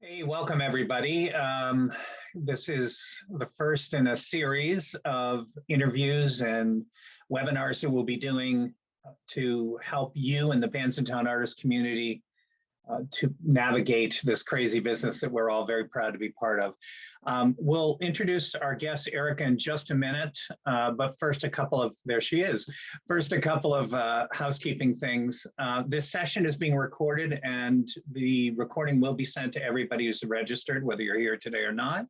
Hey, welcome everybody. This is the first in a series of interviews and webinars that we'll be doing to help you and the Bandsintown artist community to navigate this crazy business that we're all very proud to be part of. We'll introduce our guest, Erica, in just a minute, but first there she is. First, a couple of housekeeping things. This session is being recorded and the recording will be sent to everybody who's registered, whether you're here today or not.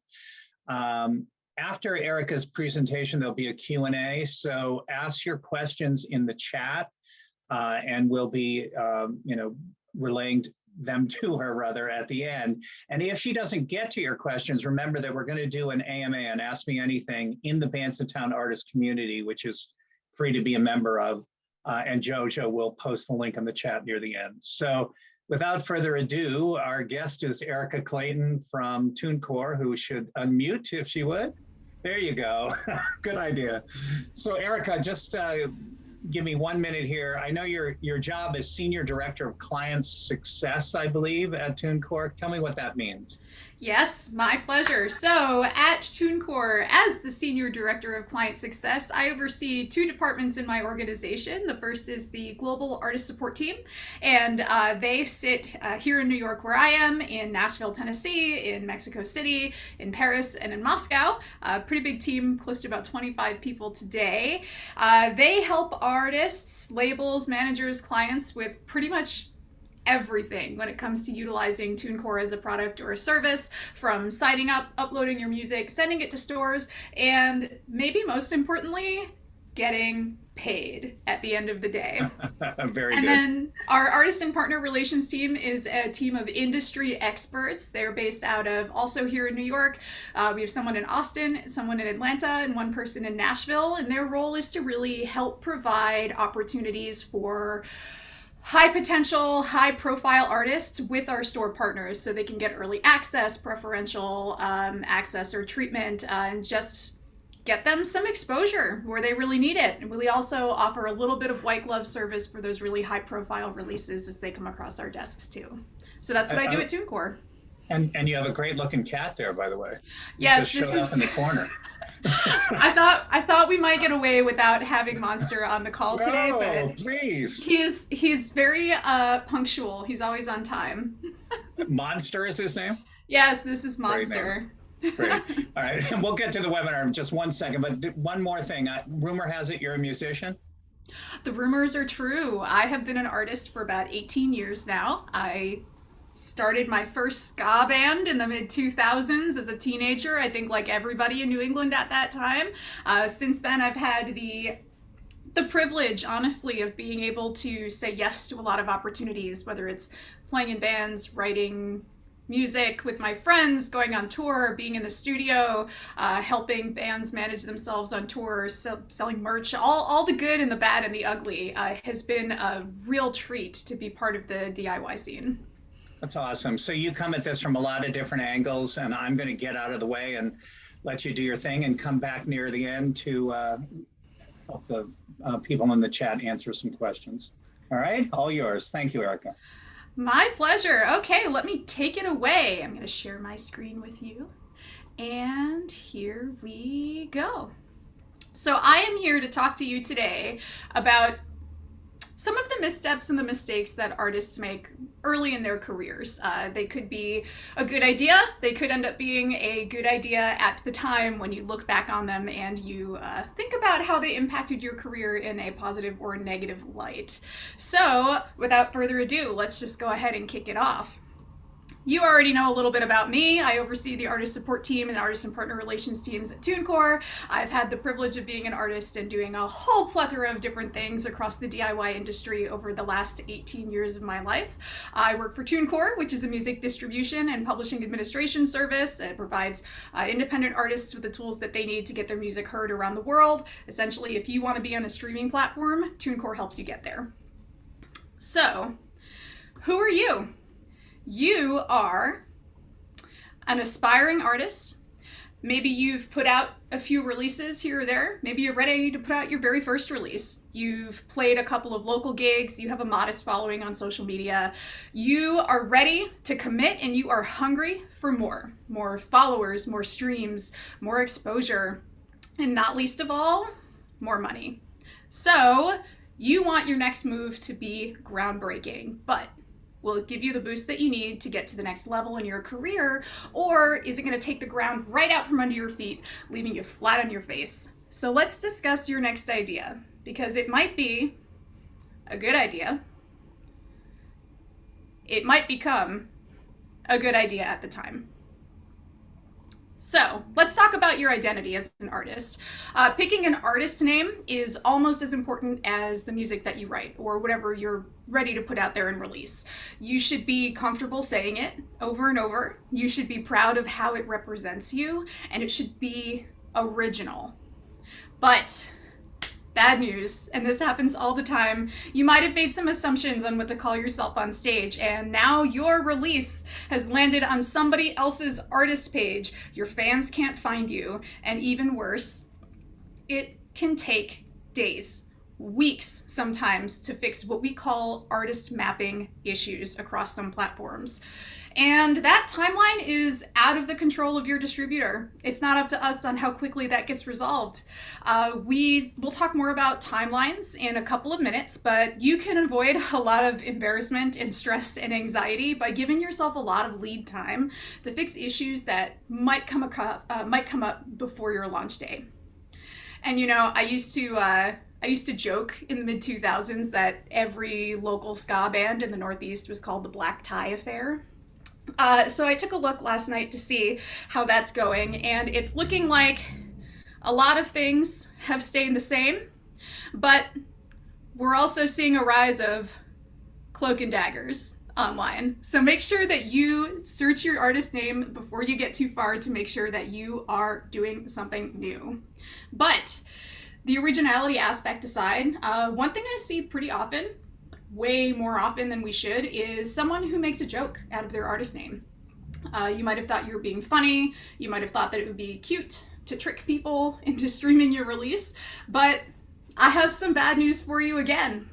After Erica's presentation, there'll be a Q&A, so ask your questions in the chat and we'll be relaying them to her rather at the end. And if she doesn't get to your questions, remember that we're going to do an AMA, an Ask Me Anything, in the Bandsintown artist community, which is free to be a member of. And Jojo will post the link in the chat near the end. So without further ado, our guest is Erica Clayton from TuneCore, who should unmute if she would. There you go. Good idea. So Erica, just give me 1 minute here. I know your job is Senior Director of Client Success, I believe, at TuneCore. Tell me what that means. Yes, my pleasure. So at TuneCore, as the Senior Director of Client Success, I oversee two departments in my organization. The first is the Global Artist Support Team, and they sit here in New York where I am, in Nashville, Tennessee, in Mexico City, in Paris, and in Moscow. A pretty big team, close to about 25 people today. They help artists, labels, managers, clients with pretty much everything when it comes to utilizing TuneCore as a product or a service, from signing up, uploading your music, sending it to stores, and maybe most importantly, getting paid at the end of the day. Very and good. Then our artist and partner relations team is a team of industry experts. They're based out of also here in New York. We have someone in Austin, someone in Atlanta, and one person in Nashville, and their role is to really help provide opportunities for high potential, high profile artists with our store partners so they can get early access, preferential access or treatment, and just get them some exposure where they really need it. And we also offer a little bit of white glove service for those really high profile releases as they come across our desks too. So that's what I do at TuneCore. And you have a great looking cat there, by the way. Yes, just showed up in the corner. I thought we might get away without having Monster on the call today, but please. He's very punctual. He's always on time. Monster is his name? Yes, this is Monster. Great. All right, and we'll get to the webinar in just 1 second, but one more thing. Rumor has it you're a musician? The rumors are true. I have been an artist for about 18 years now. I started my first ska band in the mid-2000s as a teenager, I think like everybody in New England at that time. Since then, I've had the privilege, honestly, of being able to say yes to a lot of opportunities, whether it's playing in bands, writing music with my friends, going on tour, being in the studio, helping bands manage themselves on tour, selling merch, all the good and the bad and the ugly has been a real treat to be part of the DIY scene. That's awesome. So you come at this from a lot of different angles, and I'm going to get out of the way and let you do your thing and come back near the end to help the people in the chat answer some questions. All right, all yours. Thank you, Erica. My pleasure. Okay, let me take it away. I'm going to share my screen with you. And here we go. So I am here to talk to you today about some of the missteps and the mistakes that artists make early in their careers. They could be a good idea. They could end up being a good idea at the time when you look back on them and you think about how they impacted your career in a positive or negative light. So without further ado, let's just go ahead and kick it off. You already know a little bit about me. I oversee the artist support team and artist and partner relations teams at TuneCore. I've had the privilege of being an artist and doing a whole plethora of different things across the DIY industry over the last 18 years of my life. I work for TuneCore, which is a music distribution and publishing administration service. It provides independent artists with the tools that they need to get their music heard around the world. Essentially, if you want to be on a streaming platform, TuneCore helps you get there. So, who are you? You are an aspiring artist. Maybe you've put out a few releases here or there. Maybe you're ready to put out your very first release. you've played a couple of local gigs, you have a modest following on social media, you are ready to commit and you are hungry for more followers, more streams, more exposure, and not least of all, more money. So you want your next move to be groundbreaking, but will it give you the boost that you need to get to the next level in your career, or is it going to take the ground right out from under your feet, leaving you flat on your face? So let's discuss your next idea, because it might be a good idea. It might become a good idea at the time. So let's talk about your identity as an artist. Picking an artist name is almost as important as the music that you write or whatever you're ready to put out there and release. You should be comfortable saying it over and over. You should be proud of how it represents you, and it should be original. But bad news, and this happens all the time, you might have made some assumptions on what to call yourself on stage, and now your release has landed on somebody else's artist page. Your fans can't find you, and even worse, it can take days, weeks sometimes, to fix what we call artist mapping issues across some platforms. And that timeline is out of the control of your distributor. It's not up to us on how quickly that gets resolved. We will talk more about timelines in a couple of minutes, but you can avoid a lot of embarrassment and stress and anxiety by giving yourself a lot of lead time to fix issues that might come up before your launch day. And you know, I used to joke in the mid-2000s that every local ska band in the Northeast was called the Black Tie Affair. So I took a look last night to see how that's going, and it's looking like a lot of things have stayed the same, but we're also seeing a rise of cloak and daggers online. So make sure that you search your artist name before you get too far to make sure that you are doing something new. But the originality aspect aside, one thing I see pretty often, way more often than we should, is someone who makes a joke out of their artist name. You might have thought you were being funny, you might have thought that it would be cute to trick people into streaming your release, but I have some bad news for you again.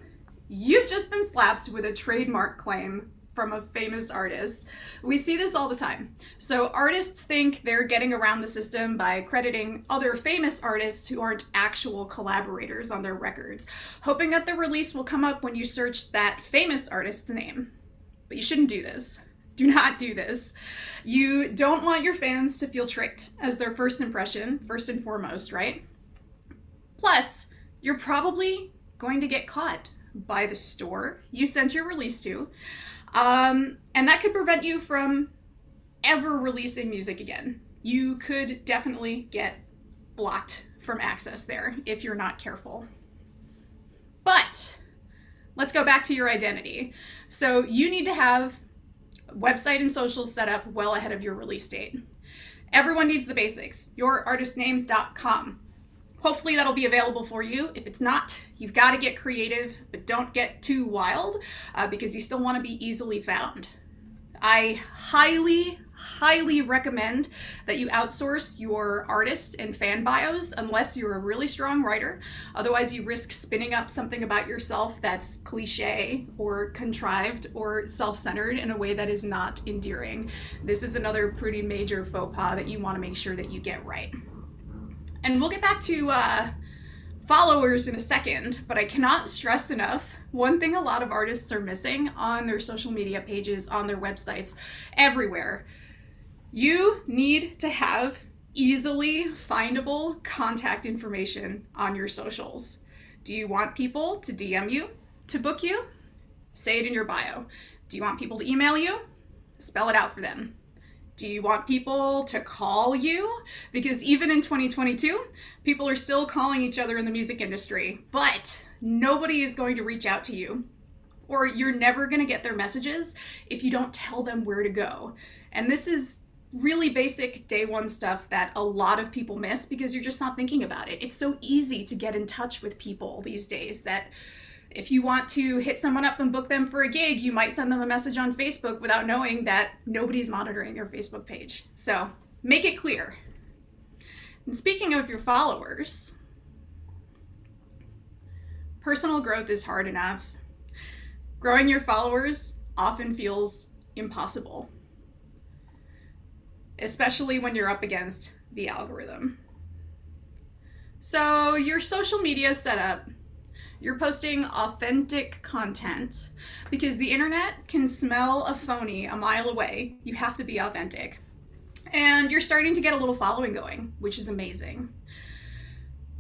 You've just been slapped with a trademark claim from a famous artist. We see this all the time. So artists think they're getting around the system by crediting other famous artists who aren't actual collaborators on their records, hoping that the release will come up when you search that famous artist's name. But you shouldn't do this. Do not do this. You don't want your fans to feel tricked as their first impression, first and foremost, right? Plus, you're probably going to get caught by the store you sent your release to, and that could prevent you from ever releasing music again. You could definitely get blocked from access there if you're not careful. But let's go back to your identity. So you need to have a website and socials set up well ahead of your release date. Everyone needs the basics. Yourartistname.com. Hopefully that'll be available for you. If it's not, you've got to get creative, but don't get too wild because you still want to be easily found. I highly recommend that you outsource your artist and fan bios unless you're a really strong writer. Otherwise, you risk spinning up something about yourself that's cliche or contrived or self-centered in a way that is not endearing. This is another pretty major faux pas that you want to make sure that you get right. And we'll get back to followers in a second, but I cannot stress enough, one thing a lot of artists are missing on their social media pages, on their websites, everywhere. You need to have easily findable contact information on your socials. Do you want people to DM you, to book you? Say it in your bio. Do you want people to email you? Spell it out for them. Do you want people to call you? Because even in 2022, people are still calling each other in the music industry, but nobody is going to reach out to you, or you're never going to get their messages if you don't tell them where to go. And this is really basic day one stuff that a lot of people miss because you're just not thinking about it. It's so easy to get in touch with people these days that if you want to hit someone up and book them for a gig, you might send them a message on Facebook without knowing that nobody's monitoring their Facebook page. So make it clear. And speaking of your followers, personal growth is hard enough. Growing your followers often feels impossible, especially when you're up against the algorithm. So your social media setup, you're posting authentic content because the internet can smell a phony a mile away. You have to be authentic. And you're starting to get a little following going, which is amazing.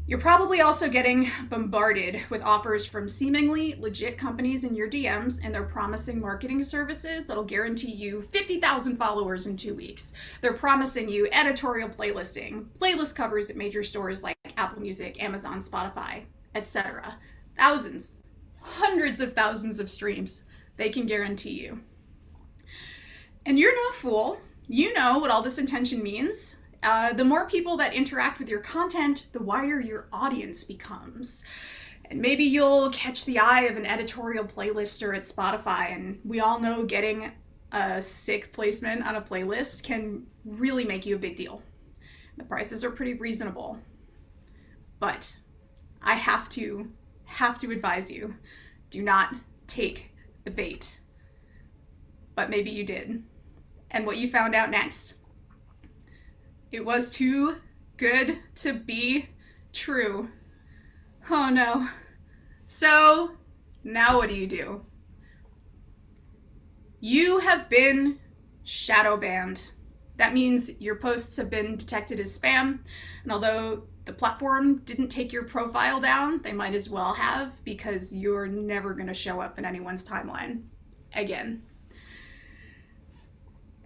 You're probably also getting bombarded with offers from seemingly legit companies in your DMs, and they're promising marketing services that'll guarantee you 50,000 followers in 2 weeks. They're promising you editorial playlisting, playlist covers at major stores like Apple Music, Amazon, Spotify, etc. Thousands, hundreds of thousands of streams they can guarantee you. And you're no fool. You know what all this intention means. The more people that interact with your content, the wider your audience becomes. And maybe you'll catch the eye of an editorial playlister at Spotify, and we all know getting a sick placement on a playlist can really make you a big deal. The prices are pretty reasonable. But I have to advise you, do not take the bait. But maybe you did. And what you found out next, it was too good to be true. Oh no. So now what do? You have been shadow banned. That means your posts have been detected as spam. And although the platform didn't take your profile down, they might as well have, because you're never going to show up in anyone's timeline again.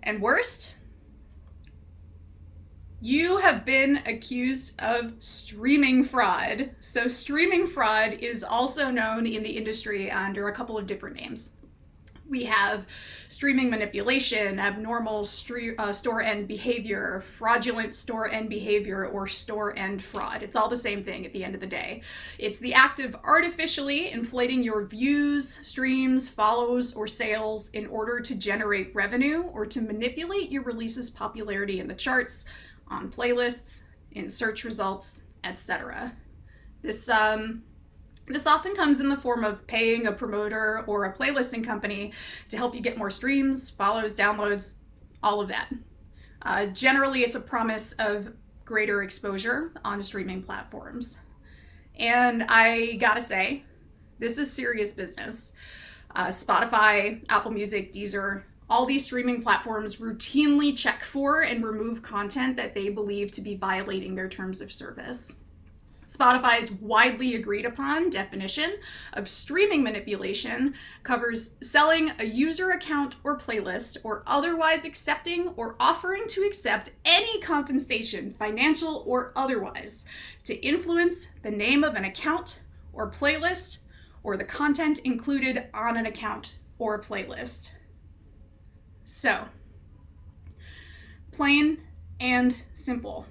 And worst, you have been accused of streaming fraud. So streaming fraud is also known in the industry under a couple of different names. We have streaming manipulation, abnormal store-end behavior, fraudulent store-end behavior, or store-end fraud. It's all the same thing at the end of the day. It's the act of artificially inflating your views, streams, follows, or sales in order to generate revenue or to manipulate your release's popularity in the charts, on playlists, in search results, etc. This often comes in the form of paying a promoter or a playlisting company to help you get more streams, follows, downloads, all of that. Generally, it's a promise of greater exposure on streaming platforms. And I gotta say, this is serious business. Spotify, Apple Music, Deezer, all these streaming platforms routinely check for and remove content that they believe to be violating their terms of service. Spotify's widely agreed upon definition of streaming manipulation covers selling a user account or playlist, or otherwise accepting or offering to accept any compensation, financial or otherwise, to influence the name of an account or playlist or the content included on an account or playlist. So, plain and simple.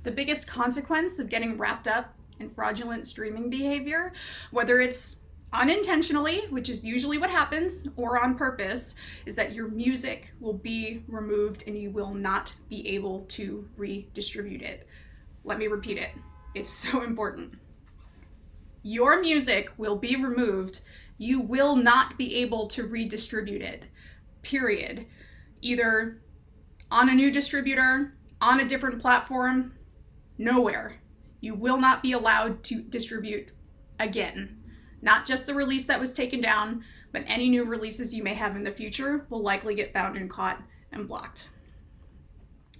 The biggest consequence of getting wrapped up in fraudulent streaming behavior, whether it's unintentionally, which is usually what happens, or on purpose, is that your music will be removed and you will not be able to redistribute it. Let me repeat it. It's so important. Your music will be removed. You will not be able to redistribute it. Period. Either on a new distributor, on a different platform, nowhere. You will not be allowed to distribute again. Not just the release that was taken down, but any new releases you may have in the future will likely get found and caught and blocked.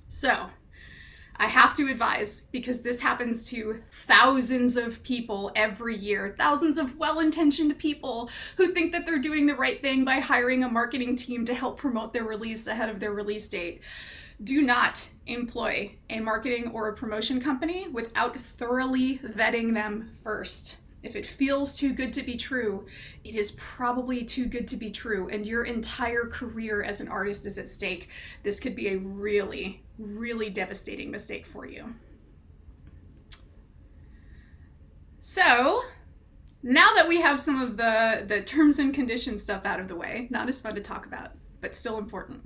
So, I have to advise, because this happens to thousands of people every year, thousands of well-intentioned people who think that they're doing the right thing by hiring a marketing team to help promote their release ahead of their release date. Do not employ a marketing or a promotion company without thoroughly vetting them first. If it feels too good to be true, it is probably too good to be true, and your entire career as an artist is at stake. This could be a really, really devastating mistake for you. So, now that we have some of the terms and conditions stuff out of the way, not as fun to talk about, but still important.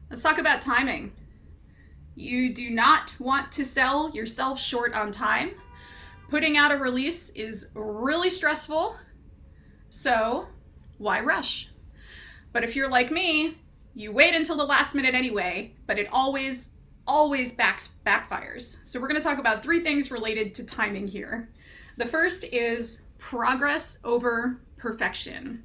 Let's talk about timing. You do not want to sell yourself short on time, Putting out a release is really stressful, so why rush? But if you're like me, you wait until the last minute anyway, but it always backfires. So we're going to talk about 3 things related to timing here. The first is progress over perfection.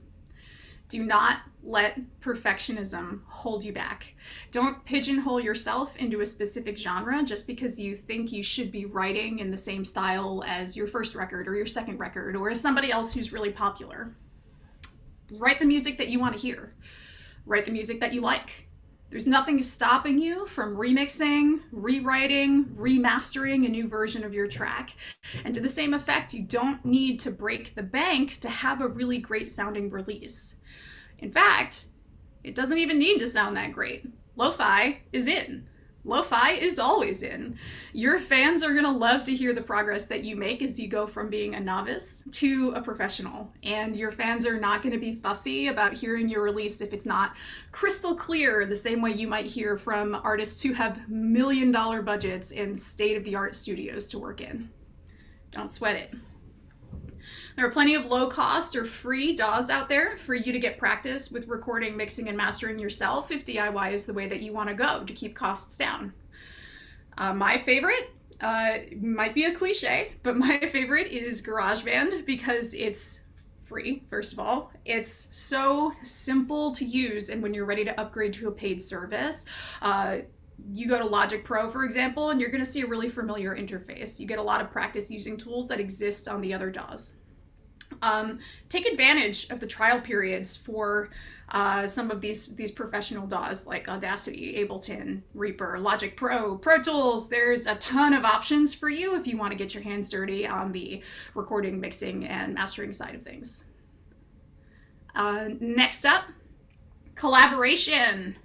Do not let perfectionism hold you back. Don't pigeonhole yourself into a specific genre just because you think you should be writing in the same style as your first record or your second record or as somebody else who's really popular. Write the music that you want to hear. Write the music that you like. There's nothing stopping you from remixing, rewriting, remastering a new version of your track. And to the same effect, you don't need to break the bank to have a really great sounding release. In fact, it doesn't even need to sound that great. Lo-fi is in. Lo-fi is always in. Your fans are going to love to hear the progress that you make as you go from being a novice to a professional. And your fans are not going to be fussy about hearing your release if it's not crystal clear, the same way you might hear from artists who have $1 million budgets and state-of-the-art studios to work in. Don't sweat it. There are plenty of low-cost or free DAWs out there for you to get practice with recording, mixing, and mastering yourself if DIY is the way that you want to go to keep costs down. My favorite might be a cliche, but my favorite is GarageBand because it's free, first of all. It's so simple to use, and when you're ready to upgrade to a paid service, you go to Logic Pro, for example, and you're going to see a really familiar interface. You get a lot of practice using tools that exist on the other DAWs. Take advantage of the trial periods for some of these professional DAWs like Audacity, Ableton, Reaper, Logic Pro, Pro Tools. There's a ton of options for you if you want to get your hands dirty on the recording, mixing, and mastering side of things. Next up, collaboration.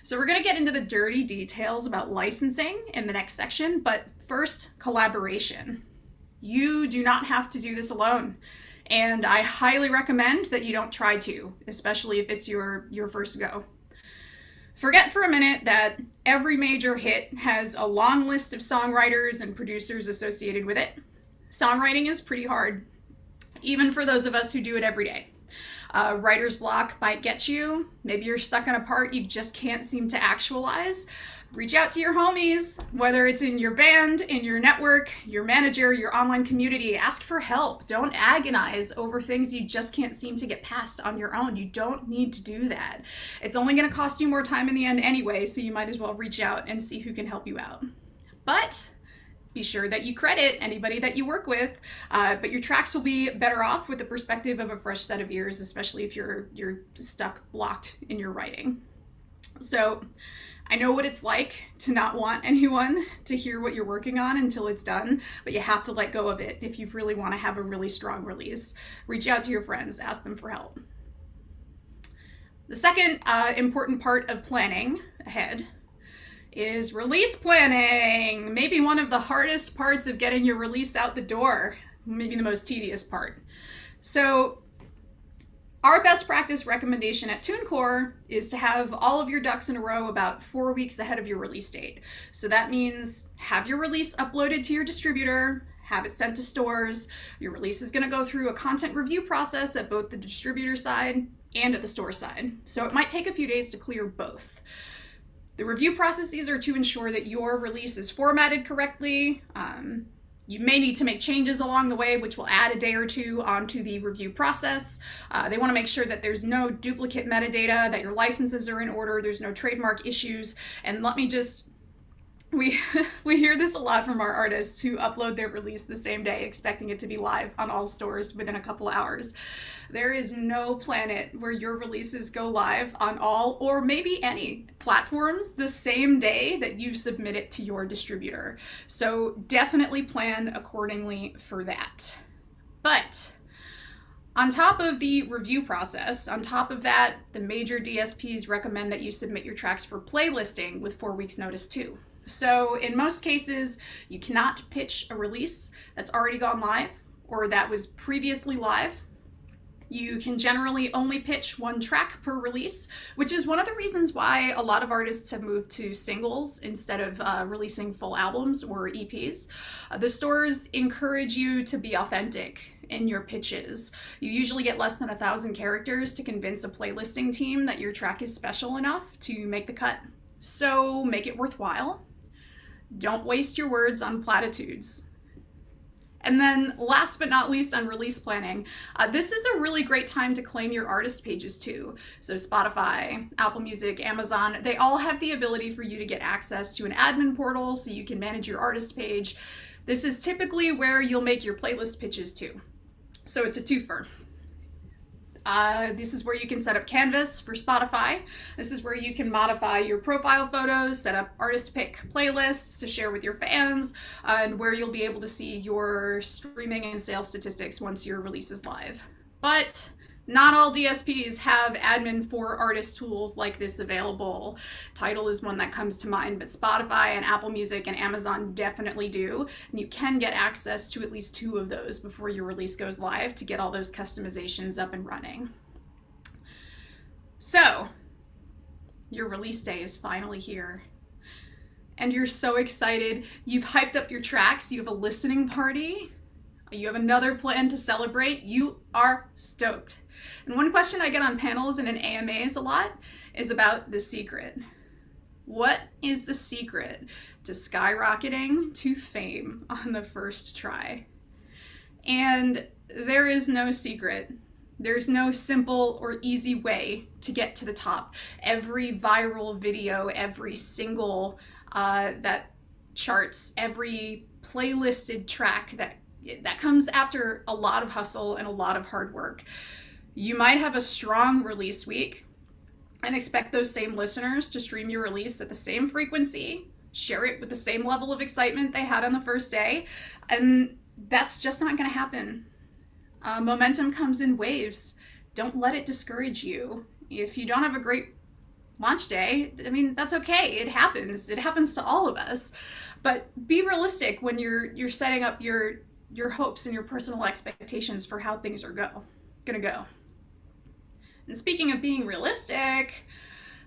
So we're going to get into the dirty details about licensing in the next section, but first, collaboration. You do not have to do this alone. And I highly recommend that you don't try to, especially if it's your first go. Forget for a minute that every major hit has a long list of songwriters and producers associated with it. Songwriting is pretty hard, even for those of us who do it every day. Writer's block might get you. Maybe you're stuck on a part you just can't seem to actualize. Reach out to your homies, whether it's in your band, in your network, your manager, your online community. Ask for help. Don't agonize over things you just can't seem to get past on your own. You don't need to do that. It's only going to cost you more time in the end anyway, so you might as well reach out and see who can help you out. But be sure that you credit anybody that you work with, but your tracks will be better off with the perspective of a fresh set of ears, especially if you're stuck, blocked in your writing. So I know what it's like to not want anyone to hear what you're working on until it's done, but you have to let go of it if you really want to have a really strong release. Reach out to your friends, ask them for help. The second important part of planning ahead is release planning. Maybe one of the hardest parts of getting your release out the door, maybe the most tedious part. So our best practice recommendation at TuneCore is to have all of your ducks in a row about 4 weeks ahead of your release date. So that means have your release uploaded to your distributor, have it sent to stores. Your release is going to go through a content review process at both the distributor side and at the store side. So it might take a few days to clear both. The review processes are to ensure that your release is formatted correctly. You may need to make changes along the way, which will add a day or two onto the review process. They want to make sure that there's no duplicate metadata, that your licenses are in order, there's no trademark issues. And let me just, we hear this a lot from our artists who upload their release the same day, expecting it to be live on all stores within a couple hours. There is no planet where your releases go live on all or maybe any platforms the same day that you submit it to your distributor. So definitely plan accordingly for that. But on top of the review process, on top of that, the major DSPs recommend that you submit your tracks for playlisting with 4 weeks notice too. So in most cases, you cannot pitch a release that's already gone live or that was previously live You can generally only pitch one track per release, which is one of the reasons why a lot of artists have moved to singles instead of releasing full albums or EPs. The stores encourage you to be authentic in your pitches. You usually get less than 1,000 characters to convince a playlisting team that your track is special enough to make the cut. So make it worthwhile. Don't waste your words on platitudes. And then last but not least on release planning, this is a really great time to claim your artist pages too. So Spotify, Apple Music, Amazon, they all have the ability for you to get access to an admin portal so you can manage your artist page. This is typically where you'll make your playlist pitches too. So it's a twofer. This is where you can set up Canvas for Spotify. This is where you can modify your profile photos, set up artist pick playlists to share with your fans, and where you'll be able to see your streaming and sales statistics once your release is live. But not all DSPs have admin for artist tools like this available. Tidal is one that comes to mind, but Spotify and Apple Music and Amazon definitely do. And you can get access to at least 2 of those before your release goes live to get all those customizations up and running. So, your release day is finally here. And you're so excited. You've hyped up your tracks. You have a listening party. You have another plan to celebrate. You are stoked. And one question I get on panels and in AMAs a lot is about the secret. What is the secret to skyrocketing to fame on the first try? And there is no secret. There's no simple or easy way to get to the top. Every viral video, every single that charts, every playlisted track that comes after a lot of hustle and a lot of hard work. You might have a strong release week and expect those same listeners to stream your release at the same frequency, share it with the same level of excitement they had on the first day, and that's just not going to happen. Momentum comes in waves. Don't let it discourage you. If you don't have a great launch day, I mean, that's okay. It happens. It happens to all of us. But be realistic when you're setting up your hopes and your personal expectations for how things are gonna go. And speaking of being realistic,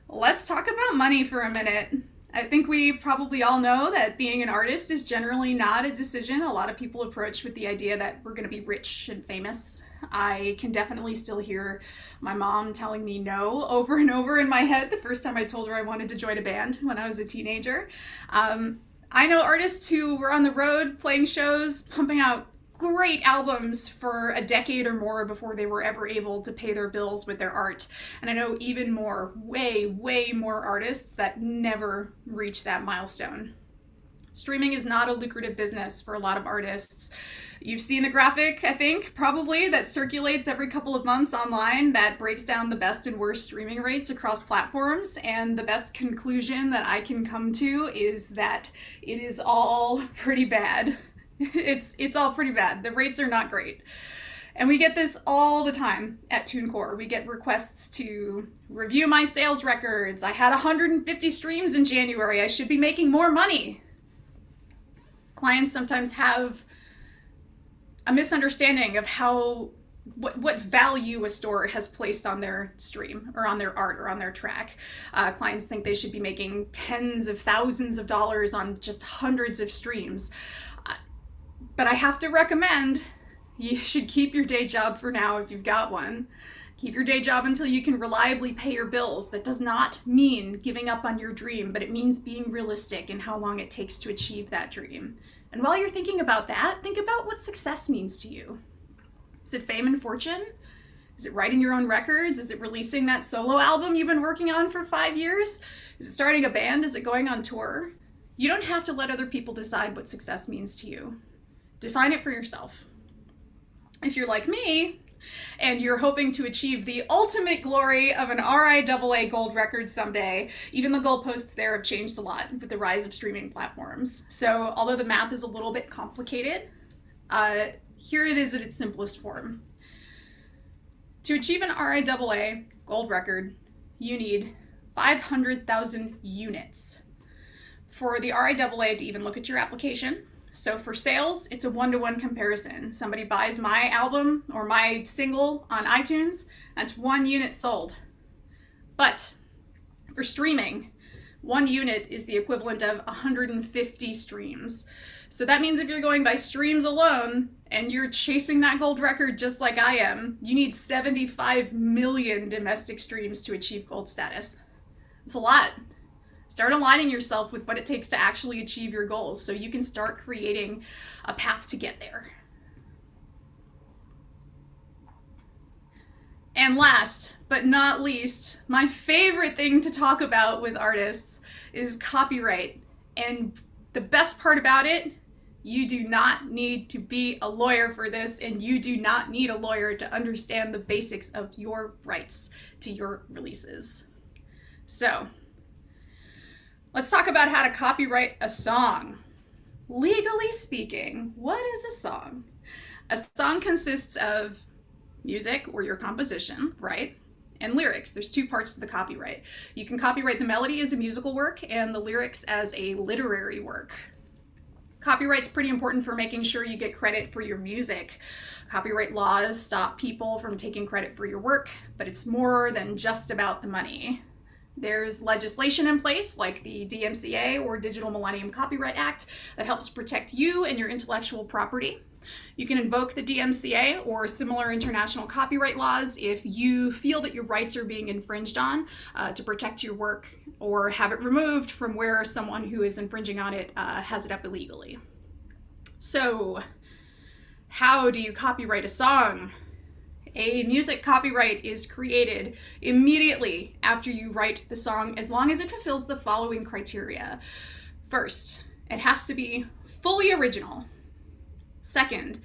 let's talk about money for a minute. I think we probably all know that being an artist is generally not a decision a lot of people approach with the idea that we're going to be rich and famous. I can definitely still hear my mom telling me no over and over in my head the first time I told her I wanted to join a band when I was a teenager. I know artists who were on the road playing shows, pumping out great albums for a decade or more before they were ever able to pay their bills with their art. And I know even more, way more artists that never reach that milestone. Streaming is not a lucrative business for a lot of artists. You've seen the graphic, I think, probably, that circulates every couple of months online that breaks down the best and worst streaming rates across platforms. And the best conclusion that I can come to is that it is all pretty bad. It's all pretty bad. The rates are not great. And we get this all the time at TuneCore. We get requests to review my sales records. I had 150 streams in January. I should be making more money. Clients sometimes have a misunderstanding of what value a store has placed on their stream or on their art or on their track. Clients think they should be making tens of thousands of dollars on just hundreds of streams. But I have to recommend you should keep your day job for now if you've got one. Keep your day job until you can reliably pay your bills. That does not mean giving up on your dream, but it means being realistic in how long it takes to achieve that dream. And while you're thinking about that, think about what success means to you. Is it fame and fortune? Is it writing your own records? Is it releasing that solo album you've been working on for 5 years? Is it starting a band? Is it going on tour? You don't have to let other people decide what success means to you. Define it for yourself. If you're like me, and you're hoping to achieve the ultimate glory of an RIAA gold record someday, even the goalposts there have changed a lot with the rise of streaming platforms. So although the math is a little bit complicated, here it is at its simplest form. To achieve an RIAA gold record, you need 500,000 units. For the RIAA to even look at your application, So for sales, it's a one-to-one comparison. Somebody buys my album or my single on iTunes, that's 1 unit sold. But for streaming, 1 unit is the equivalent of 150 streams. So that means if you're going by streams alone and you're chasing that gold record just like I am, you need 75 million domestic streams to achieve gold status. It's a lot. Start aligning yourself with what it takes to actually achieve your goals so you can start creating a path to get there. And last but not least, my favorite thing to talk about with artists is copyright. And the best part about it, you do not need to be a lawyer for this, and you do not need a lawyer to understand the basics of your rights to your releases. So, let's talk about how to copyright a song. Legally speaking, what is a song? A song consists of music or your composition, right? And lyrics. There's 2 parts to the copyright. You can copyright the melody as a musical work and the lyrics as a literary work. Copyright's pretty important for making sure you get credit for your music. Copyright laws stop people from taking credit for your work, but it's more than just about the money. There's legislation in place like the DMCA or Digital Millennium Copyright Act that helps protect you and your intellectual property. You can invoke the DMCA or similar international copyright laws if you feel that your rights are being infringed on to protect your work, or have it removed from where someone who is infringing on it has it up illegally. So, how do you copyright a song? A music copyright is created immediately after you write the song, as long as it fulfills the following criteria. First, it has to be fully original. Second,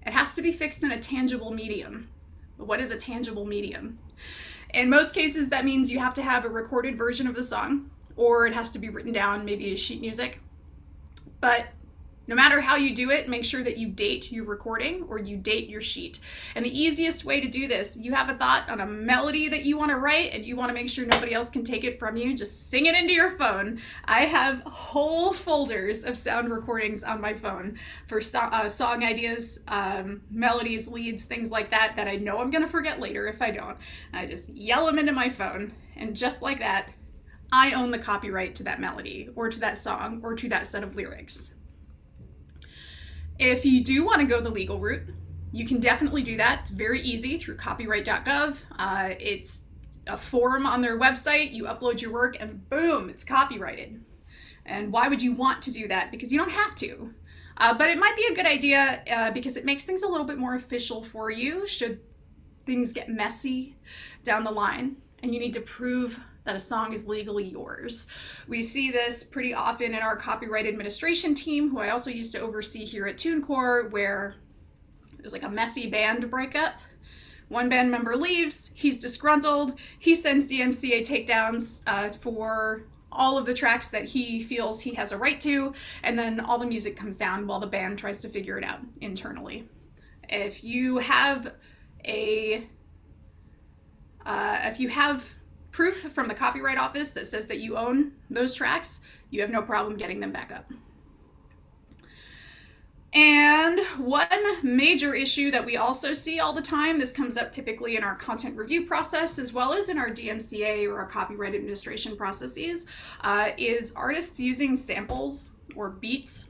it has to be fixed in a tangible medium. What is a tangible medium? In most cases, that means you have to have a recorded version of the song, or it has to be written down, maybe as sheet music. But no matter how you do it, make sure that you date your recording or you date your sheet. And the easiest way to do this, you have a thought on a melody that you want to write and you want to make sure nobody else can take it from you, just sing it into your phone. I have whole folders of sound recordings on my phone for song ideas, melodies, leads, things like that I know I'm going to forget later if I don't. And I just yell them into my phone, and just like that, I own the copyright to that melody or to that song or to that set of lyrics. If you do want to go the legal route, you can definitely do that. It's very easy through copyright.gov. It's a form on their website. You upload your work and boom, it's copyrighted. And why would you want to do that? Because you don't have to. But it might be a good idea because it makes things a little bit more official for you should things get messy down the line and you need to prove that a song is legally yours. We see this pretty often in our copyright administration team, who I also used to oversee here at TuneCore, where there's like a messy band breakup. One band member leaves, he's disgruntled, he sends DMCA takedowns for all of the tracks that he feels he has a right to, and then all the music comes down while the band tries to figure it out internally. If you have proof from the Copyright Office that says that you own those tracks, you have no problem getting them back up. And one major issue that we also see all the time, this comes up typically in our content review process as well as in our DMCA or our copyright administration processes, is artists using samples or beats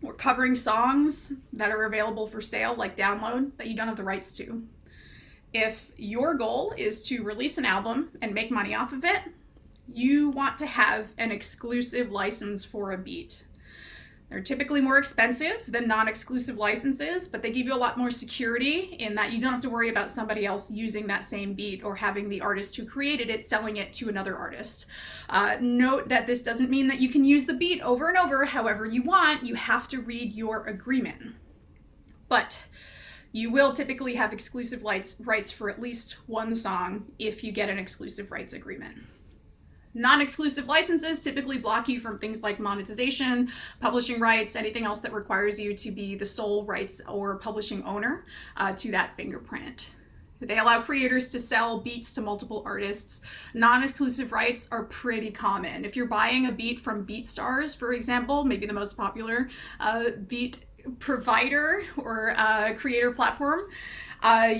or covering songs that are available for sale, like download, that you don't have the rights to. If your goal is to release an album and make money off of it, you want to have an exclusive license for a beat. They're typically more expensive than non-exclusive licenses, but they give you a lot more security in that you don't have to worry about somebody else using that same beat or having the artist who created it selling it to another artist. Note that this doesn't mean that you can use the beat over and over however you want. You have to read your agreement. But you will typically have exclusive rights for at least one song if you get an exclusive rights agreement. Non-exclusive licenses typically block you from things like monetization, publishing rights, anything else that requires you to be the sole rights or publishing owner to that fingerprint. They allow creators to sell beats to multiple artists. Non-exclusive rights are pretty common. If you're buying a beat from BeatStars, for example, maybe the most popular beat provider or creator platform,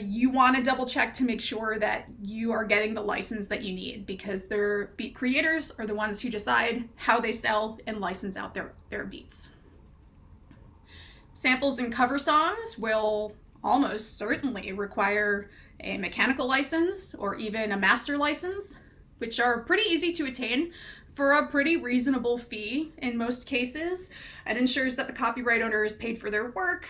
you want to double check to make sure that you are getting the license that you need, because their beat creators are the ones who decide how they sell and license out their beats. Samples and cover songs will almost certainly require a mechanical license or even a master license, which are pretty easy to attain for a pretty reasonable fee in most cases. It ensures that the copyright owner is paid for their work.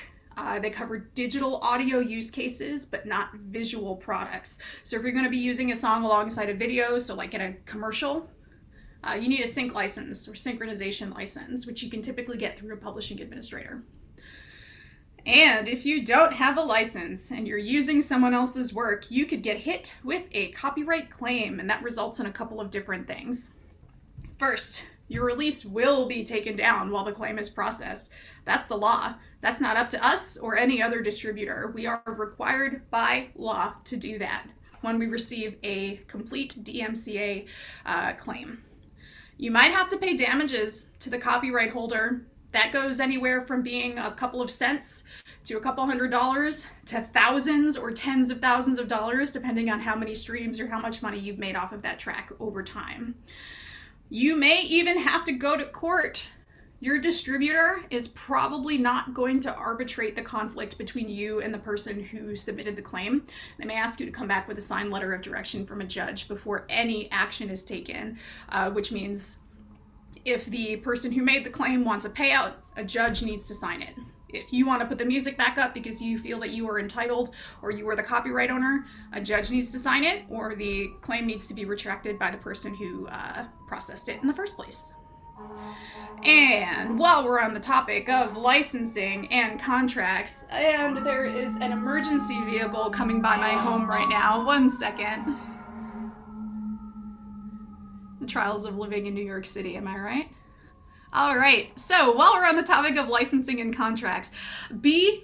They cover digital audio use cases, but not visual products. So if you're going to be using a song alongside a video, so like in a commercial, you need a sync license or synchronization license, which you can typically get through a publishing administrator. And if you don't have a license and you're using someone else's work, you could get hit with a copyright claim, and that results in a couple of different things. First, your release will be taken down while the claim is processed. That's the law. That's not up to us or any other distributor. We are required by law to do that when we receive a complete DMCA claim. You might have to pay damages to the copyright holder. That goes anywhere from being a couple of cents to a couple $100s to thousands or tens of thousands of dollars, depending on how many streams or how much money you've made off of that track over time. You may even have to go to court. Your distributor is probably not going to arbitrate the conflict between you and the person who submitted the claim. They may ask you to come back with a signed letter of direction from a judge before any action is taken, which means if the person who made the claim wants a payout, a judge needs to sign it. If you want to put the music back up because you feel that you are entitled or you are the copyright owner, a judge needs to sign it, or the claim needs to be retracted by the person who processed it in the first place. And while we're on the topic of licensing and contracts, and there is an emergency vehicle coming by my home right now. 1 second. The trials of living in New York City, am I right? All right, so while we're on the topic of licensing and contracts, be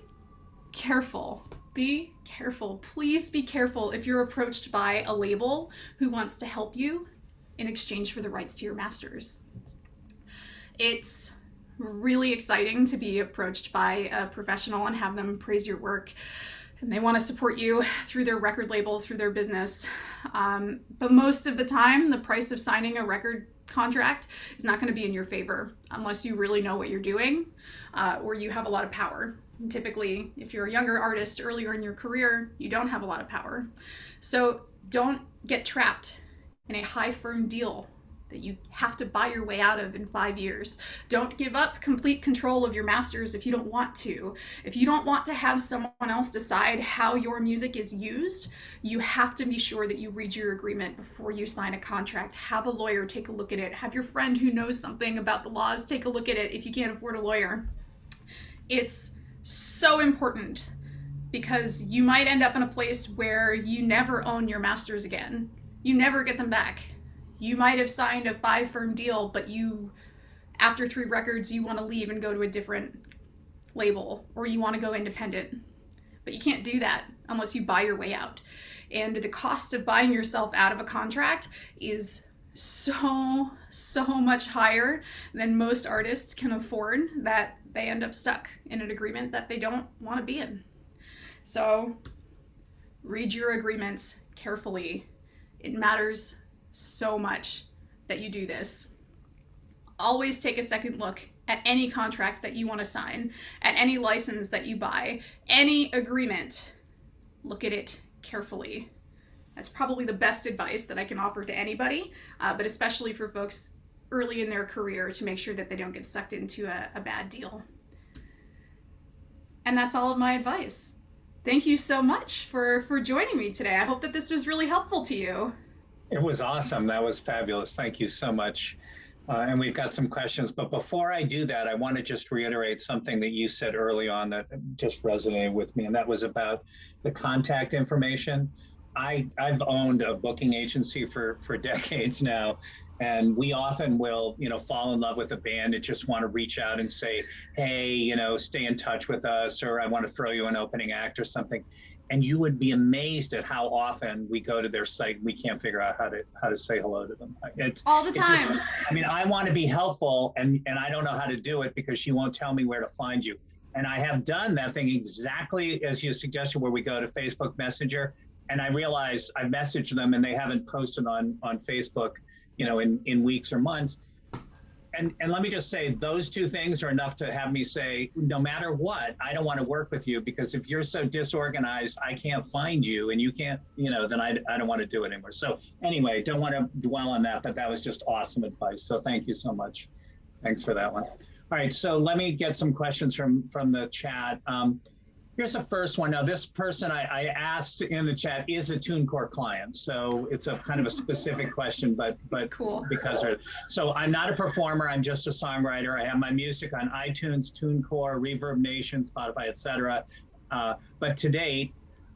careful. Be careful. Please be careful if you're approached by a label who wants to help you in exchange for the rights to your masters. It's really exciting to be approached by a professional and have them praise your work. And they want to support you through their record label, through their business. But most of the time, the price of signing a record contract is not going to be in your favor unless you really know what you're doing or you have a lot of power. And typically, if you're a younger artist earlier in your career, you don't have a lot of power. So don't get trapped in a high firm deal that you have to buy your way out of in 5 years. Don't give up complete control of your masters if you don't want to. If you don't want to have someone else decide how your music is used, you have to be sure that you read your agreement before you sign a contract. Have a lawyer take a look at it. Have your friend who knows something about the laws take a look at it if you can't afford a lawyer. It's so important because you might end up in a place where you never own your masters again. You never get them back. You might have signed a 5-firm deal, but after 3 records, you want to leave and go to a different label, or you want to go independent. But you can't do that unless you buy your way out. And the cost of buying yourself out of a contract is so much higher than most artists can afford, that they end up stuck in an agreement that they don't want to be in. So read your agreements carefully. It matters so much that you do this. Always take a second look at any contract that you want to sign, at any license that you buy, any agreement. Look at it carefully. That's probably the best advice that I can offer to anybody, but especially for folks early in their career, to make sure that they don't get sucked into a bad deal. And that's all of my advice. Thank you so much for joining me today. I hope that this was really helpful to you. It was awesome. That was fabulous. Thank you so much. And we've got some questions, but before I do that, I want to just reiterate something that you said early on that just resonated with me, and that was about the contact information. I've owned a booking agency for decades now, and we often will, fall in love with a band and just want to reach out and say, hey, stay in touch with us, or I want to throw you an opening act or something. And you would be amazed at how often we go to their site and we can't figure out how to say hello to them. All the time. Just, I mean, I want to be helpful and I don't know how to do it because she won't tell me where to find you. And I have done that thing exactly as you suggested, where we go to Facebook Messenger and I realize I messaged them and they haven't posted on Facebook, you know, in weeks or months. And let me just say, those two things are enough to have me say, no matter what, I don't want to work with you, because if you're so disorganized, I can't find you and you can't, you know, then I don't want to do it anymore. So anyway, don't want to dwell on that, but that was just awesome advice. So thank you so much. Thanks for that one. All right, so let me get some questions from the chat. Here's the first one. Now, this person I asked in the chat is a TuneCore client, so it's a kind of a specific question, but cool. So I'm not a performer. I'm just a songwriter. I have my music on iTunes, TuneCore, Reverb Nation, Spotify, etc. But to date,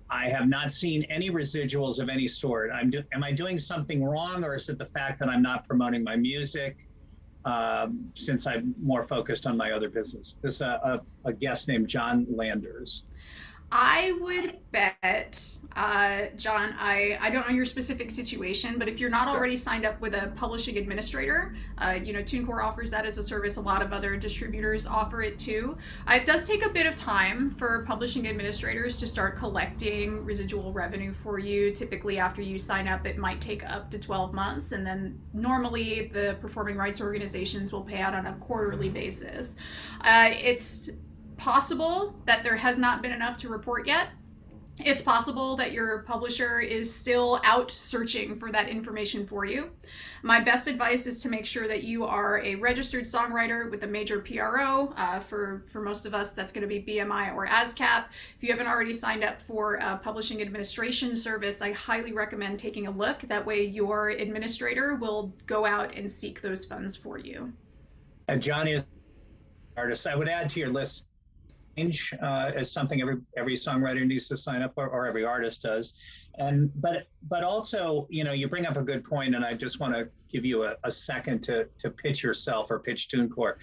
I have not seen any residuals of any sort. Am I doing something wrong, or is it the fact that I'm not promoting my music? Since I'm more focused on my other business. This a guest named John Landers. I would bet, John, I don't know your specific situation, but if you're not already signed up with a publishing administrator, you know, TuneCore offers that as a service. A lot of other distributors offer it too. It does take a bit of time for publishing administrators to start collecting residual revenue for you. Typically after you sign up, it might take up to 12 months. And then normally the performing rights organizations will pay out on a quarterly basis. It's possible that there has not been enough to report yet. It's possible that your publisher is still out searching for that information for you. My best advice is to make sure that you are a registered songwriter with a major PRO. For most of us, that's going to be BMI or ASCAP. If you haven't already signed up for a publishing administration service, I highly recommend taking a look. That way your administrator will go out and seek those funds for you. John is an artist. I would add to your list as something every songwriter needs to sign up for, or every artist does. And but also, you know, you bring up a good point, and I just want to give you a second to pitch yourself or pitch TuneCore.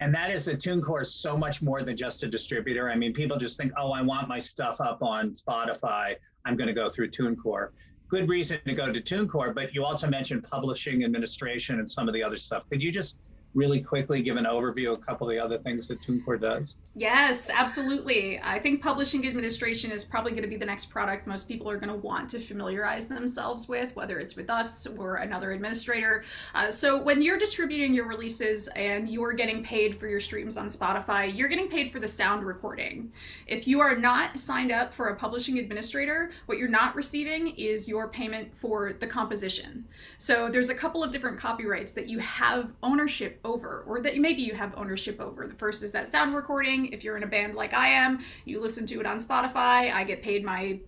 And that is that TuneCore is so much more than just a distributor. I mean, people just think, oh, I want my stuff up on Spotify, I'm going to go through TuneCore. Good reason to go to TuneCore, but you also mentioned publishing, administration, and some of the other stuff. Could you just really quickly give an overview of a couple of the other things that TuneCore does? Yes, absolutely. I think publishing administration is probably going to be the next product most people are going to want to familiarize themselves with, whether it's with us or another administrator. So when you're distributing your releases and you're getting paid for your streams on Spotify, you're getting paid for the sound recording. If you are not signed up for a publishing administrator, what you're not receiving is your payment for the composition. So there's a couple of different copyrights that you have ownership over, or that maybe you have ownership over. The first is that sound recording. If you're in a band like I am, you listen to it on Spotify, I get paid my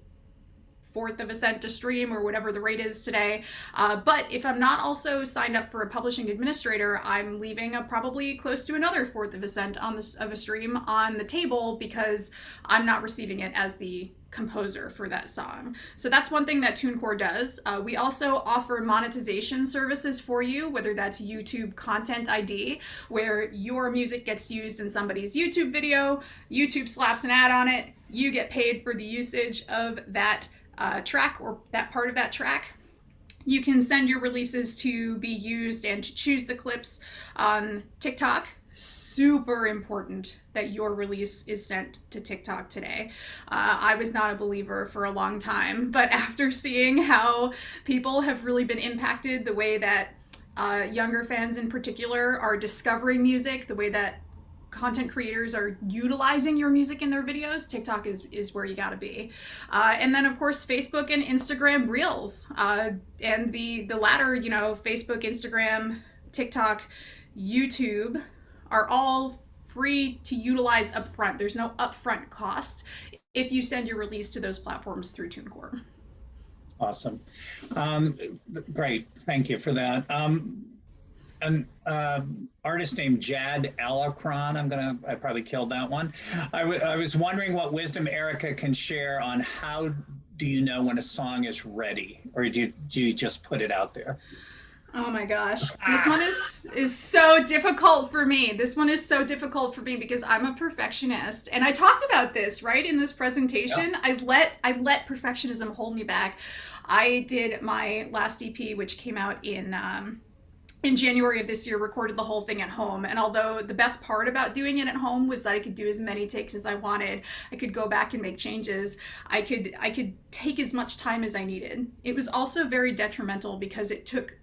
1/4 of a cent to stream, or whatever the rate is today. But if I'm not also signed up for a publishing administrator, I'm leaving probably close to another 1/4 of a cent of a stream on the table, because I'm not receiving it as the composer for that song. So that's one thing that TuneCore does. We also offer monetization services for you, whether that's YouTube Content ID, where your music gets used in somebody's YouTube video, YouTube slaps an ad on it, you get paid for the usage of that track, or that part of that track. You can send your releases to be used and to choose the clips on TikTok. Super important that your release is sent to TikTok today. I was not a believer for a long time, but after seeing how people have really been impacted, the way that younger fans in particular are discovering music, the way that content creators are utilizing your music in their videos, TikTok is where you gotta be. And then of course, Facebook and Instagram Reels. And the latter, you know, Facebook, Instagram, TikTok, YouTube are all free to utilize upfront. There's no upfront cost if you send your release to those platforms through TuneCore. Awesome. Great, thank you for that. An artist named Jad Alacron, I probably killed that one. I was wondering what wisdom Erica can share on how do you know when a song is ready, or do you just put it out there? Oh my gosh. This one is so difficult for me. This one is so difficult for me because I'm a perfectionist. And I talked about this, right, in this Yep. presentation. I let perfectionism hold me back. I did my last EP, which came out in January of this year, recorded the whole thing at home. And although the best part about doing it at home was that I could do as many takes as I wanted, I could go back and make changes. I could take as much time as I needed. It was also very detrimental because it took,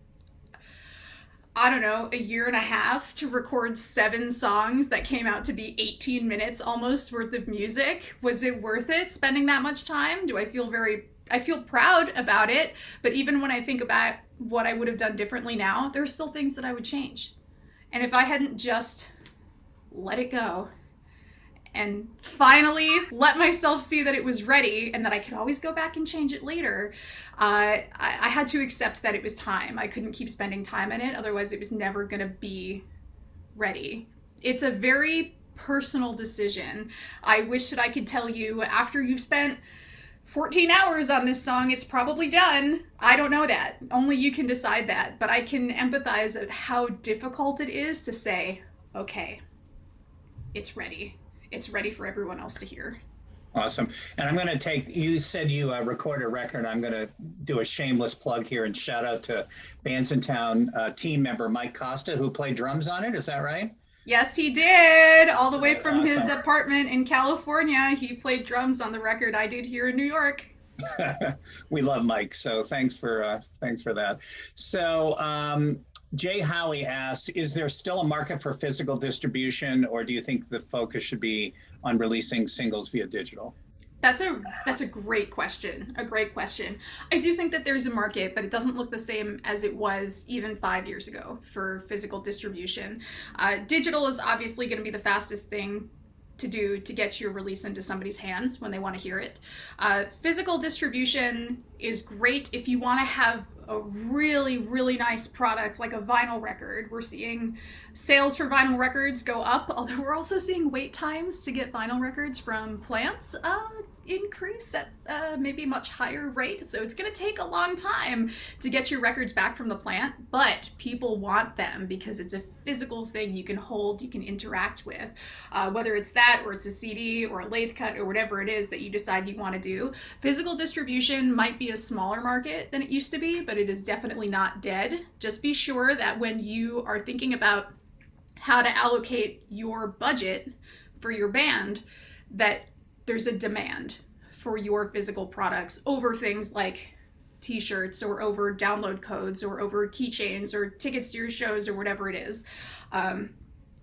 I don't know, a year and a half to record 7 songs that came out to be 18 minutes almost worth of music. Was it worth it spending that much time? I feel proud about it, but even when I think about what I would have done differently now, there are still things that I would change. And if I hadn't just let it go and finally let myself see that it was ready and that I could always go back and change it later, I had to accept that it was time. I couldn't keep spending time in it, otherwise it was never going to be ready. It's a very personal decision. I wish that I could tell you after you've spent 14 hours on this song, it's probably done. I don't know that. Only you can decide that. But I can empathize at how difficult it is to say, okay, it's ready. It's ready for everyone else to hear. Awesome. And I'm going to you said you record a record. I'm going to do a shameless plug here and shout out to Bandsintown team member Mike Costa, who played drums on it. Is that right? Yes, he did. All the way from his Awesome. apartment in California. He played drums on the record I did here in New York. We love Mike, so thanks for that. So Jay Howie asks, is there still a market for physical distribution, or do you think the focus should be on releasing singles via digital? That's a great question. A great question. I do think that there's a market, but it doesn't look the same as it was even 5 years ago for physical distribution. Digital is obviously going to be the fastest thing to do to get your release into somebody's hands when they want to hear it. Physical distribution is great if you want to have a really, really nice product like a vinyl record. We're seeing sales for vinyl records go up, although we're also seeing wait times to get vinyl records from plants increase at maybe much higher rate. So it's going to take a long time to get your records back from the plant, but people want them because it's a physical thing you can hold, you can interact with. Whether it's that or it's a CD or a lathe cut or whatever it is that you decide you want to do. Physical distribution might be a smaller market than it used to be, but it is definitely not dead. Just be sure that when you are thinking about how to allocate your budget for your band, that there's a demand for your physical products over things like t-shirts or over download codes or over keychains or tickets to your shows or whatever it is.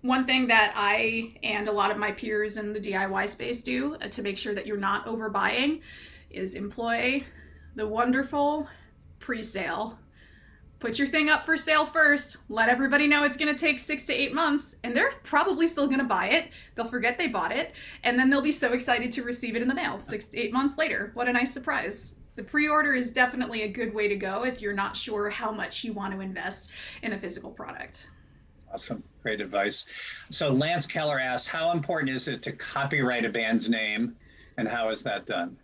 One thing that I and a lot of my peers in the DIY space do to make sure that you're not overbuying is employ the wonderful pre-sale. Put your thing up for sale first. Let everybody know it's going to take 6 to 8 months, and they're probably still going to buy it. They'll forget they bought it, and then they'll be so excited to receive it in the mail 6 to 8 months later. What a nice surprise. The pre-order is definitely a good way to go if you're not sure how much you want to invest in a physical product. Awesome. Great advice. So Lance Keller asks, how important is it to copyright a band's name, and how is that done?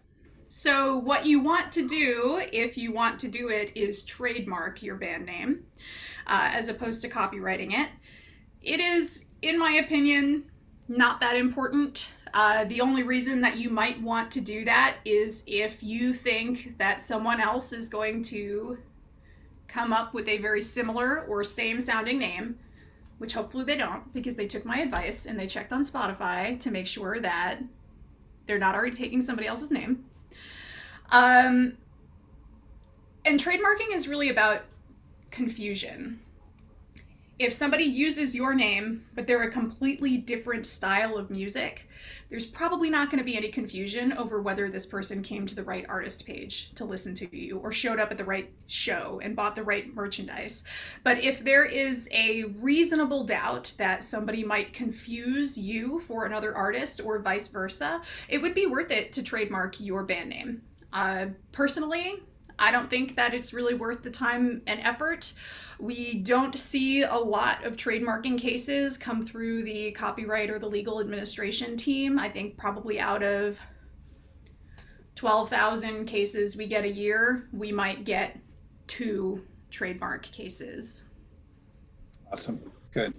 So what you want to do, if you want to do it, is trademark your band name as opposed to copywriting it. It is, in my opinion, not that important. The only reason that you might want to do that is if you think that someone else is going to come up with a very similar or same sounding name, which hopefully they don't, because they took my advice and they checked on Spotify to make sure that they're not already taking somebody else's name. And trademarking is really about confusion. If somebody uses your name, but they're a completely different style of music, there's probably not going to be any confusion over whether this person came to the right artist page to listen to you or showed up at the right show and bought the right merchandise. But if there is a reasonable doubt that somebody might confuse you for another artist or vice versa, it would be worth it to trademark your band name. Personally, I don't think that it's really worth the time and effort. We don't see a lot of trademarking cases come through the copyright or the legal administration team. I think probably out of 12,000 cases we get a year, we might get 2 trademark cases. Awesome. Good.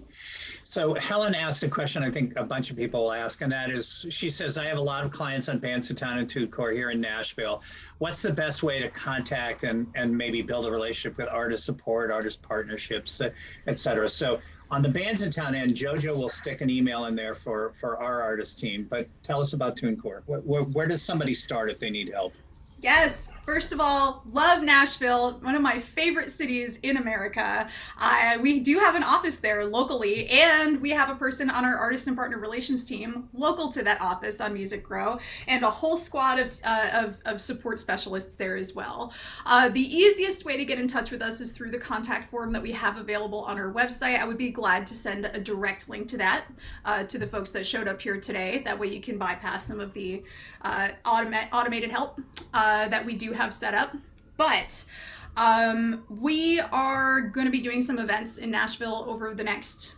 So Helen asked a question I think a bunch of people will ask, and that is, she says, I have a lot of clients on Bandsintown and TuneCore here in Nashville. What's the best way to contact and maybe build a relationship with artist support, artist partnerships, et cetera? So on the Bandsintown end, JoJo will stick an email in there for our artist team, but tell us about TuneCore. Where does somebody start if they need help? Yes, first of all, love Nashville, one of my favorite cities in America. We do have an office there locally, and we have a person on our artist and partner relations team local to that office on Music Grow, and a whole squad of support specialists there as well. The easiest way to get in touch with us is through the contact form that we have available on our website. I would be glad to send a direct link to that to the folks that showed up here today. That way you can bypass some of the automated help that we do have set up. But we are going to be doing some events in Nashville over the next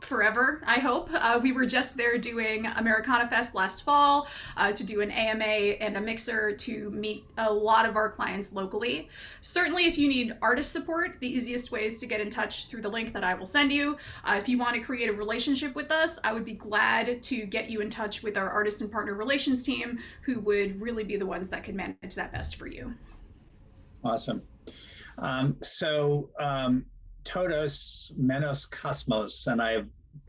forever, I hope. We were just there doing Americana Fest last fall to do an AMA and a mixer to meet a lot of our clients locally. Certainly, if you need artist support, the easiest way is to get in touch through the link that I will send you. If you want to create a relationship with us, I would be glad to get you in touch with our artist and partner relations team, who would really be the ones that could manage that best for you. Awesome. Todos Menos Cosmos, and I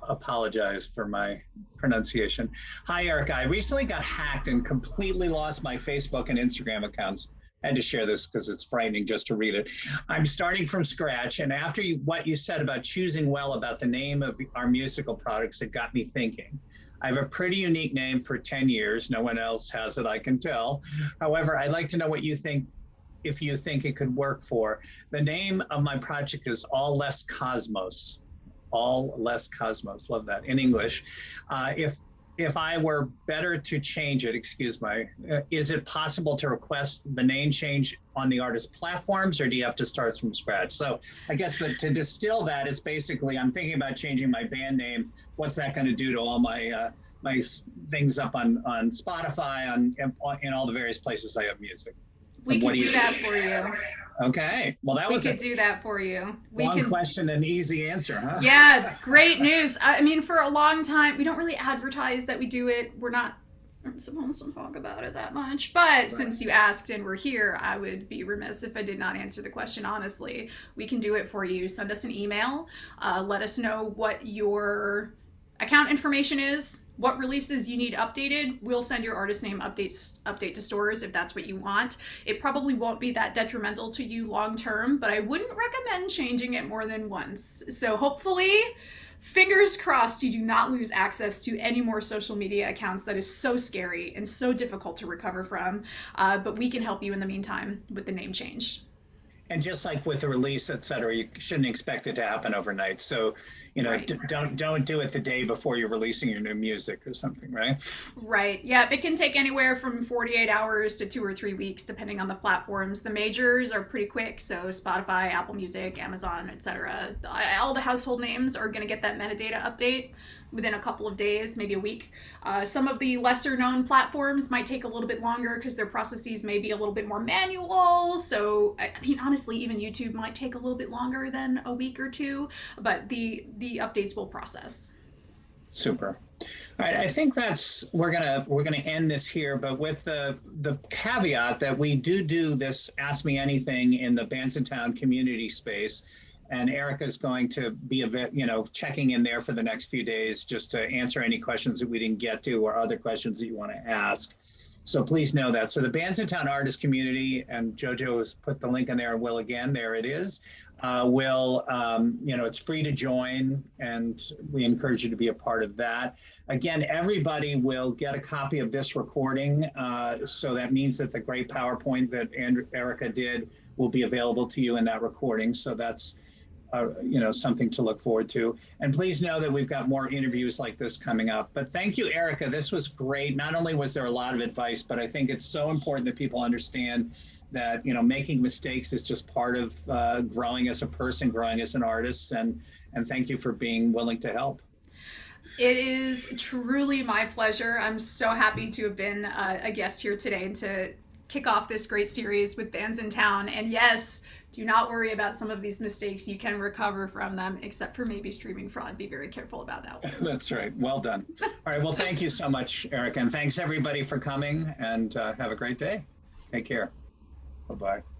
apologize for my pronunciation. Hi, Erica. I recently got hacked and completely lost my Facebook and Instagram accounts. I had to share this because it's frightening just to read it. I'm starting from scratch, and after what you said about choosing well about the name of our musical products, it got me thinking. I have a pretty unique name for 10 years. No one else has it, I can tell. However, I'd like to know what you think, if you think it could work for. The name of my project is All Less Cosmos. All Less Cosmos, love that, in English. If I were better to change it, is it possible to request the name change on the artist platforms, or do you have to start from scratch? So I guess to distill that, it's basically, I'm thinking about changing my band name. What's that going to do to all my my things up on Spotify, in all the various places I have music? We can do that for you. Okay. Well, that was we could do that for you. Long question and easy answer, huh? Yeah, great news. I mean, for a long time, we don't really advertise that we do it. We're not supposed to talk about it that much. But right. Since you asked and we're here, I would be remiss if I did not answer the question honestly. We can do it for you. Send us an email. Let us know what your account information is, what releases you need updated. We'll send your artist name update to stores if that's what you want. It probably won't be that detrimental to you long term, but I wouldn't recommend changing it more than once. So hopefully, fingers crossed, you do not lose access to any more social media accounts. That is so scary and so difficult to recover from, but we can help you in the meantime with the name change. And just like with the release, et cetera, you shouldn't expect it to happen overnight. So, right. Don't do it the day before you're releasing your new music or something, right? Right. Yeah, it can take anywhere from 48 hours to 2 or 3 weeks, depending on the platforms. The majors are pretty quick, so Spotify, Apple Music, Amazon, et cetera. All the household names are going to get that metadata update within a couple of days, maybe a week. Some of the lesser known platforms might take a little bit longer because their processes may be a little bit more manual. So, I mean, honestly, even YouTube might take a little bit longer than a week or two, but the updates will process. Super. All right, I think we're gonna end this here, but with the caveat that we do this Ask Me Anything in the Bandsintown community space. And Erica's going to be checking in there for the next few days just to answer any questions that we didn't get to or other questions that you want to ask. So please know that. So the Bandsintown artist community, and JoJo has put the link in there, will again, there it is. It's free to join, and we encourage you to be a part of that. Again, everybody will get a copy of this recording. So that means that the great PowerPoint that Erica did will be available to you in that recording. So that's something to look forward to. And please know that we've got more interviews like this coming up. But thank you, Erica. This was great. Not only was there a lot of advice, but I think it's so important that people understand that, making mistakes is just part of growing as a person, growing as an artist. And thank you for being willing to help. It is truly my pleasure. I'm so happy to have been a guest here today and to kick off this great series with Bandsintown. And yes, do not worry about some of these mistakes. You can recover from them, except for maybe streaming fraud. Be very careful about that one. That's right. Well done. All right. Well, thank you so much, Erica. And thanks everybody for coming, and have a great day. Take care. Bye-bye.